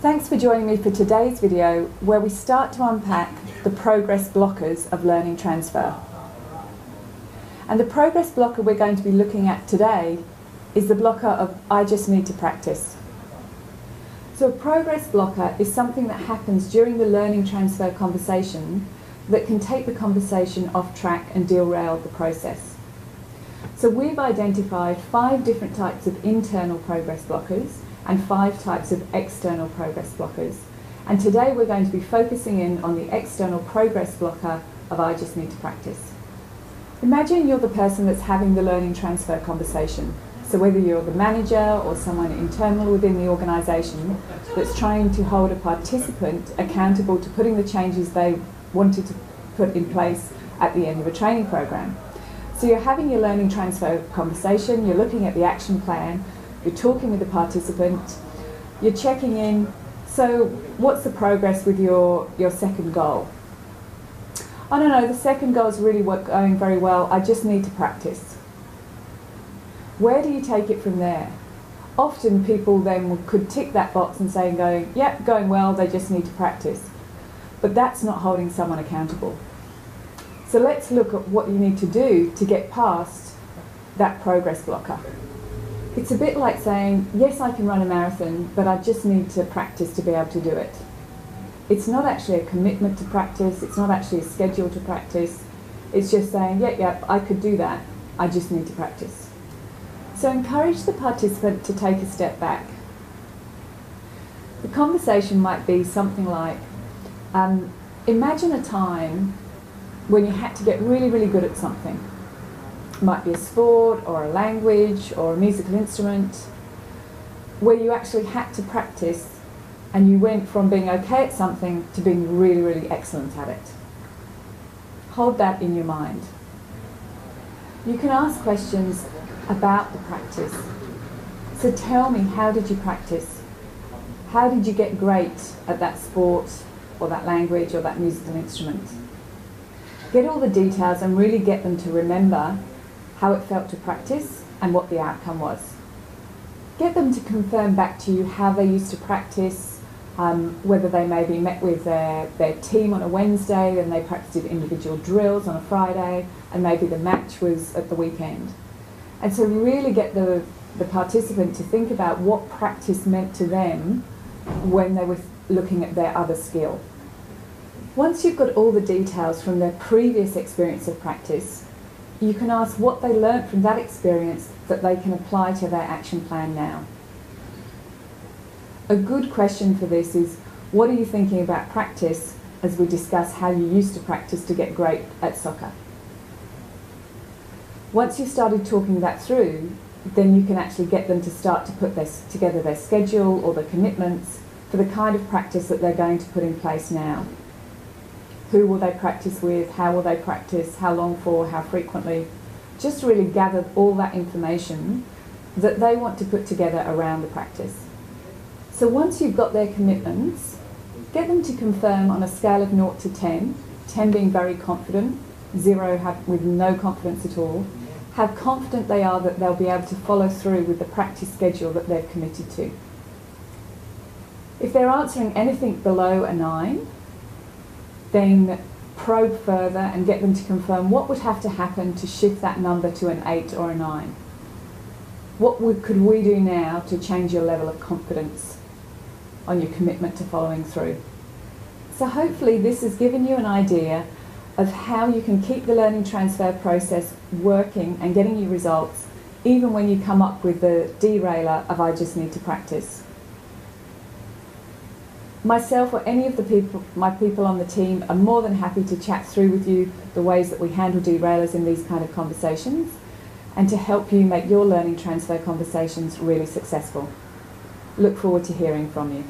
Thanks for joining me for today's video where we start to unpack the progress blockers of learning transfer. And the progress blocker we're going to be looking at today is the blocker of I just need to practice. So a progress blocker is something that happens during the learning transfer conversation that can take the conversation off track and derail the process. So we've identified 5 different types of internal progress blockers and 5 types of external progress blockers. And today we're going to be focusing in on the external progress blocker of I just need to practice. Imagine you're the person that's having the learning transfer conversation. So whether you're the manager or someone internal within the organisation that's trying to hold a participant accountable to putting the changes they wanted to put in place at the end of a training program. So you're having your learning transfer conversation, you're looking at the action plan, you're talking with the participant, you're checking in. So what's the progress with your second goal? I don't know, the second goal is really going very well, I just need to practice. Where do you take it from there? Often people then could tick that box and say, yep, going well, they just need to practice. But that's not holding someone accountable. So let's look at what you need to do to get past that progress blocker. It's a bit like saying, yes, I can run a marathon, but I just need to practice to be able to do it. It's not actually a commitment to practice, it's not actually a schedule to practice, it's just saying, yep, I could do that, I just need to practice. So encourage the participant to take a step back. The conversation might be something like, imagine a time when you had to get really, really good at something. It might be a sport or a language or a musical instrument, where you actually had to practice and you went from being okay at something to being really, really excellent at it. Hold that in your mind. You can ask questions about the practice. So tell me, how did you practice? How did you get great at that sport or that language or that musical instrument? Get all the details and really get them to remember how it felt to practice and what the outcome was. Get them to confirm back to you how they used to practice, whether they maybe met with their team on a Wednesday and they practiced individual drills on a Friday and maybe the match was at the weekend. And so really get the participant to think about what practice meant to them when they were looking at their other skill. Once you've got all the details from their previous experience of practice, you can ask what they learnt from that experience that they can apply to their action plan now. A good question for this is, what are you thinking about practice as we discuss how you used to practice to get great at soccer? Once you've started talking that through, then you can actually get them to start to put together their schedule or their commitments for the kind of practice that they're going to put in place now. Who will they practice with? How will they practice? How long for? How frequently? Just really gather all that information that they want to put together around the practice. So once you've got their commitments, get them to confirm on a scale of 0 to 10, 10 being very confident, 0 with no confidence at all, how confident they are that they'll be able to follow through with the practice schedule that they've committed to. If they're answering anything below a 9, then probe further and get them to confirm what would have to happen to shift that number to an 8 or a 9. What could we do now to change your level of confidence on your commitment to following through? So hopefully this has given you an idea of how you can keep the learning transfer process working and getting you results even when you come up with the derailer of I just need to practice. Myself or any of my people on the team are more than happy to chat through with you the ways that we handle derailers in these kind of conversations and to help you make your learning transfer conversations really successful. Look forward to hearing from you.